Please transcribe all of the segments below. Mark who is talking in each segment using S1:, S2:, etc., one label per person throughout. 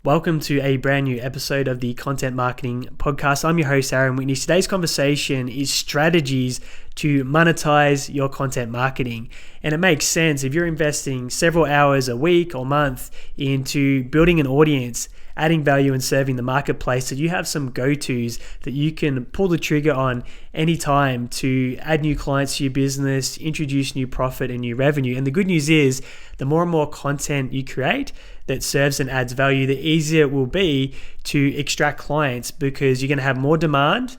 S1: Welcome to a brand new episode of the Content Marketing Podcast. I'm your host, Aaron Witnish. Today's conversation is strategies to monetize your content marketing. And it makes sense if you're investing several hours a week or month into building an audience, adding value and serving the marketplace, that you have some go-tos that you can pull the trigger on anytime to add new clients to your business, introduce new profit and new revenue. And the good news is the more and more content you create that serves and adds value, the easier it will be to extract clients, because you're going to have more demand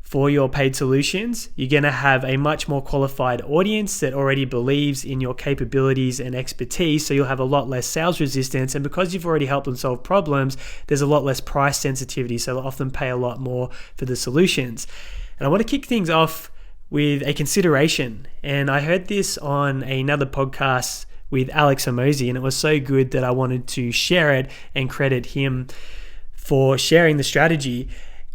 S1: for your paid solutions. You're going to have a much more qualified audience that already believes in your capabilities and expertise, so you'll have a lot less sales resistance. And because you've already helped them solve problems, there's a lot less price sensitivity, so they'll often pay a lot more for the solutions. And I want to kick things off with a consideration. And I heard this on another podcast with Alex Hormozi, and it was so good that I wanted to share it and credit him for sharing the strategy.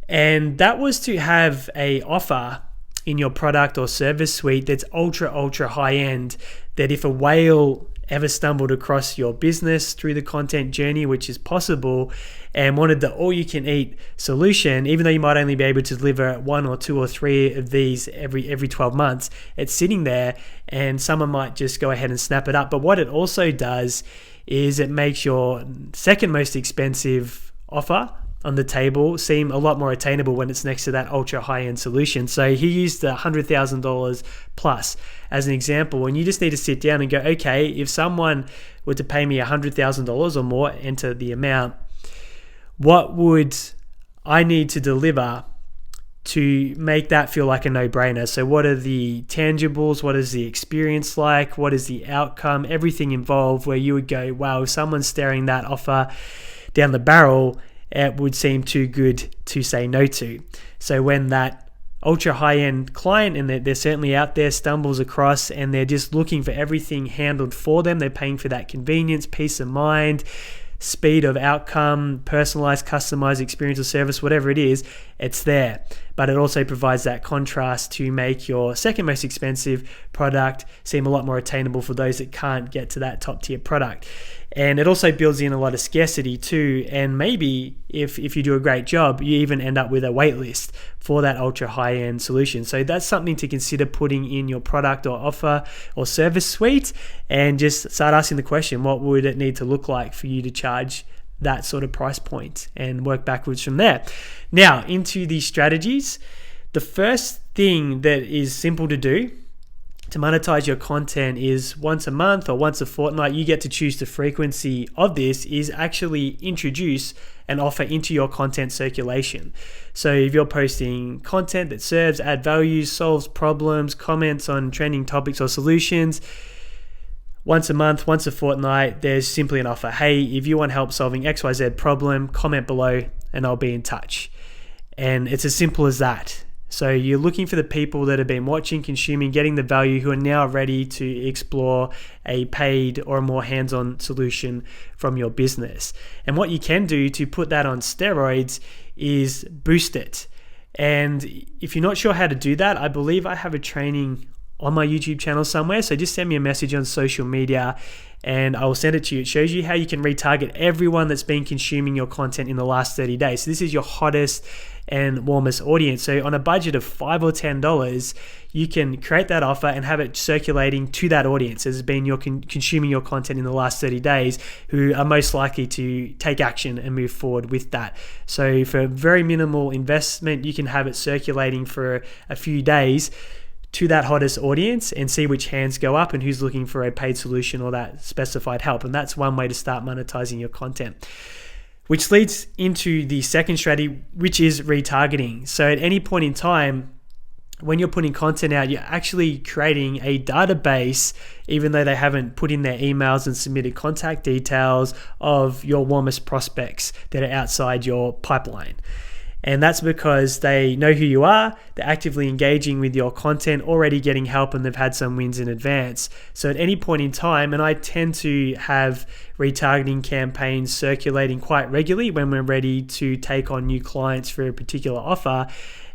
S1: And that was to have a offer in your product or service suite that's ultra high end, that if a whale ever stumbled across your business through the content journey, which is possible, and wanted the all-you-can-eat solution, even though you might only be able to deliver one or two or three of these every 12 months, it's sitting there and someone might just go ahead and snap it up. But what it also does is it makes your second most expensive offer on the table seem a lot more attainable when it's next to that ultra high-end solution. So he used the $100,000 plus as an example, and you just need to sit down and go, okay, if someone were to pay me $100,000 or more, enter the amount, what would I need to deliver to make that feel like a no-brainer? So what are the tangibles? What is the experience like? What is the outcome? Everything involved where you would go, wow, if someone's staring that offer down the barrel, it would seem too good to say no to. So when that ultra high-end client, and they're certainly out there, stumbles across and they're just looking for everything handled for them, they're paying for that convenience, peace of mind, speed of outcome, personalized, customized experience or service, whatever it is, it's there. But it also provides that contrast to make your second most expensive product seem a lot more attainable for those that can't get to that top tier product. And it also builds in a lot of scarcity too. And maybe if you do a great job, you even end up with a wait list for that ultra high end solution. So that's something to consider putting in your product or offer or service suite, and just start asking the question, what would it need to look like for you to charge that sort of price point, and work backwards from there. Now, into the strategies. The first thing that is simple to do to monetize your content is once a month or once a fortnight, you get to choose the frequency of this, is actually introduce an offer into your content circulation. So if you're posting content that serves, add value, solves problems, comments on trending topics or solutions, once a month, once a fortnight, there's simply an offer. Hey, if you want help solving XYZ problem, comment below and I'll be in touch. And it's as simple as that. So you're looking for the people that have been watching, consuming, getting the value, who are now ready to explore a paid or a more hands-on solution from your business. And what you can do to put that on steroids is boost it. And if you're not sure how to do that, I believe I have a training on my YouTube channel somewhere. So just send me a message on social media and I will send it to you. It shows you how you can retarget everyone that's been consuming your content in the last 30 days. So this is your hottest and warmest audience. So on a budget of $5 or $10, you can create that offer and have it circulating to that audience as been your consuming your content in the last 30 days, who are most likely to take action and move forward with that. So for very minimal investment, you can have it circulating for a few days to that hottest audience and see which hands go up and who's looking for a paid solution or that specified help. And that's one way to start monetizing your content, which leads into the second strategy, which is retargeting. So at any point in time, when you're putting content out, you're actually creating a database, even though they haven't put in their emails and submitted contact details, of your warmest prospects that are outside your pipeline. And that's because they know who you are, they're actively engaging with your content, already getting help, and they've had some wins in advance. So at any point in time, and I tend to have retargeting campaigns circulating quite regularly when we're ready to take on new clients for a particular offer.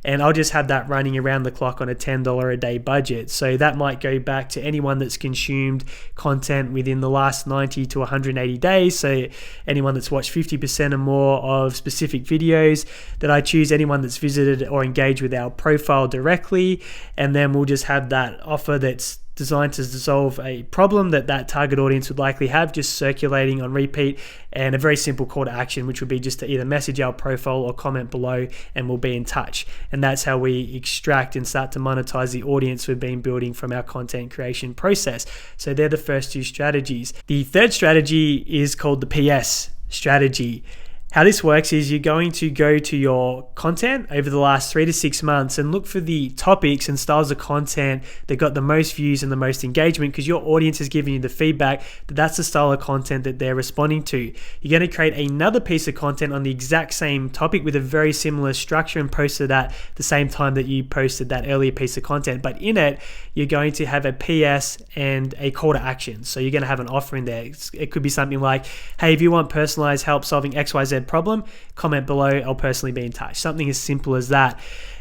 S1: and I'll just have that running around the clock on a $10 a day budget. So that might go back to anyone that's consumed content within the last 90 to 180 days. So anyone that's watched 50% or more of specific videos that I choose, anyone that's visited or engaged with our profile directly, and then we'll just have that offer that's designed to solve a problem that target audience would likely have, just circulating on repeat, and a very simple call to action, which would be just to either message our profile or comment below and we'll be in touch. And that's how we extract and start to monetize the audience we've been building from our content creation process. So they're the first two strategies. The third strategy is called the PS strategy. How this works is you're going to go to your content over the last 3 to 6 months and look for the topics and styles of content that got the most views and the most engagement, because your audience is giving you the feedback that that's the style of content that they're responding to. You're going to create another piece of content on the exact same topic with a very similar structure and post it at the same time that you posted that earlier piece of content. But in it, you're going to have a PS and a call to action. So you're going to have an offer in there. It could be something like, hey, if you want personalized help solving XYZ problem, comment below, I'll personally be in touch. Something as simple as that.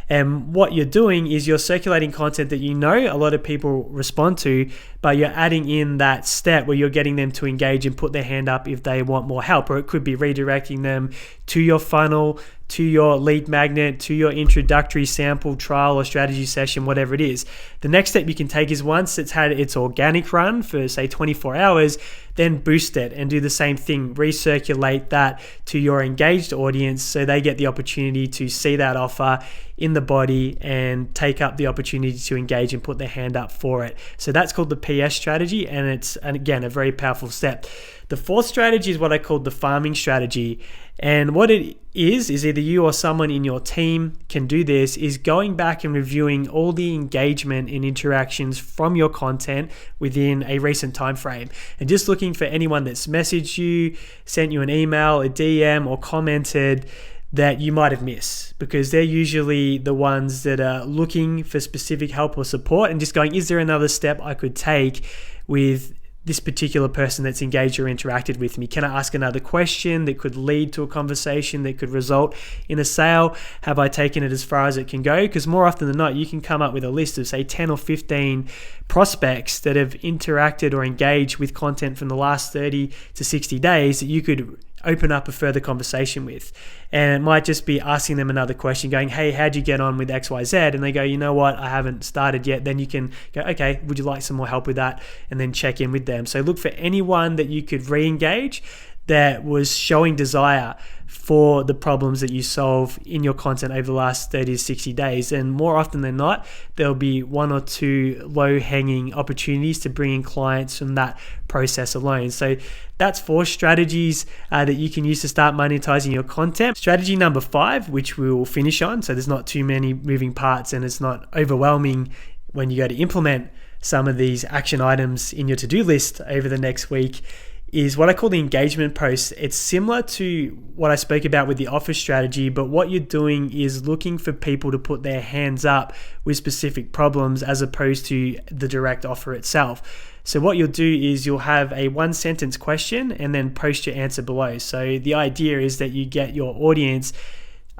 S1: And what you're doing is you're circulating content that you know a lot of people respond to, but you're adding in that step where you're getting them to engage and put their hand up if they want more help. Or it could be redirecting them to your funnel, to your lead magnet, to your introductory sample, trial, or strategy session, whatever it is. The next step you can take is, once it's had its organic run for say 24 hours, then boost it and do the same thing. Recirculate that to your engaged audience so they get the opportunity to see that offer in the body and take up the opportunity to engage and put their hand up for it. So that's called the PS strategy, and it's, and again, a very powerful step. The fourth strategy is what I call the farming strategy. And what it is either you or someone in your team can do this, is going back and reviewing all the engagement and interactions from your content within a recent time frame, and just looking for anyone that's messaged you, sent you an email, a DM, or commented that you might have missed, because they're usually the ones that are looking for specific help or support and just going, is there another step I could take with this particular person that's engaged or interacted with me? Can I ask another question that could lead to a conversation that could result in a sale? Have I taken it as far as it can go? Because more often than not, you can come up with a list of say 10 or 15 prospects that have interacted or engaged with content from the last 30 to 60 days that you could open up a further conversation with. And it might just be asking them another question, going, hey, how'd you get on with XYZ? And they go, you know what, I haven't started yet. Then you can go, okay, would you like some more help with that? And then check in with them. So look for anyone that you could re-engage that was showing desire for the problems that you solve in your content over the last 30 to 60 days. And more often than not, there'll be one or two low-hanging opportunities to bring in clients from that process alone. So that's 4 strategies that you can use to start monetizing your content. Strategy number 5, which we will finish on, so there's not too many moving parts and it's not overwhelming when you go to implement some of these action items in your to-do list over the next week, is what I call the engagement post. It's similar to what I spoke about with the offer strategy, but what you're doing is looking for people to put their hands up with specific problems as opposed to the direct offer itself. So what you'll do is you'll have a 1-sentence question and then post your answer below. So the idea is that you get your audience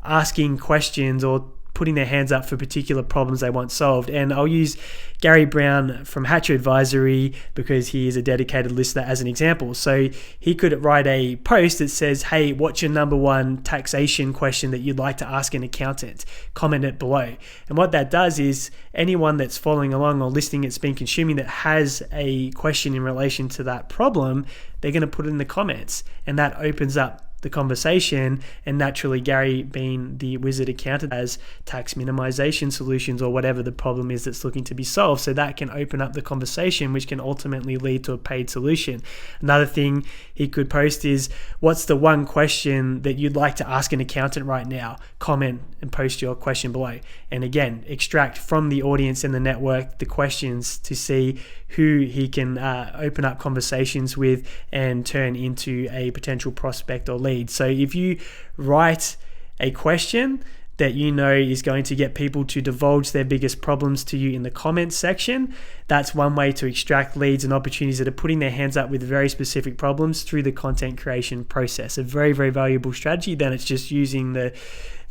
S1: asking questions or putting their hands up for particular problems they want solved. And I'll use Gary Brown from Hatcher Advisory because he is a dedicated listener as an example. So he could write a post that says, hey, what's your number 1 taxation question that you'd like to ask an accountant? Comment it below. And what that does is anyone that's following along or listening, it's been consuming, that has a question in relation to that problem, they're going to put it in the comments, and that opens up the conversation. And naturally, Gary, being the wizard accountant, has tax minimization solutions or whatever the problem is that's looking to be solved. So that can open up the conversation, which can ultimately lead to a paid solution. Another thing he could post is, what's the one question that you'd like to ask an accountant right now? Comment and post your question below. And again, extract from the audience and the network the questions to see who he can open up conversations with and turn into a potential prospect or lead. So if you write a question that you know is going to get people to divulge their biggest problems to you in the comments section, that's one way to extract leads and opportunities that are putting their hands up with very specific problems through the content creation process. A very, very valuable strategy. Then it's just using the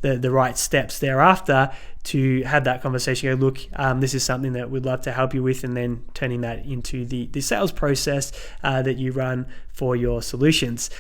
S1: the right steps thereafter to have that conversation. Go, look, this is something that we'd love to help you with, and then turning that into the sales process that you run for your solutions.